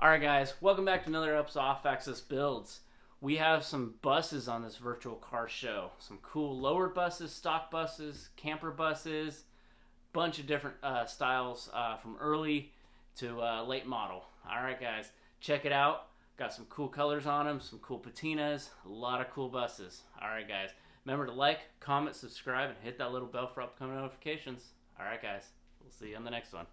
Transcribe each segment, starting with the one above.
Alright guys, welcome back to another episode of Off Axis Builds. We have some buses on this virtual car show. Some cool lowered buses, stock buses, camper buses, bunch of different styles from early to late model. Alright guys, check it out. Got some cool colors on them, some cool patinas, a lot of cool buses. Alright guys, remember to like, comment, subscribe, and hit that little bell for upcoming notifications. Alright guys, we'll see you on the next one.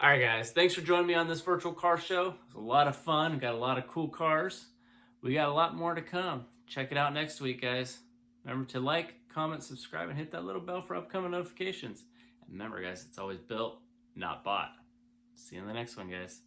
Alright guys, thanks for joining me on this virtual car show. It was a lot of fun. We got a lot of cool cars. We got a lot more to come. Check it out next week, guys. Remember to like, comment, subscribe, and hit that little bell for upcoming notifications. And remember guys, it's always built, not bought. See you in the next one, guys.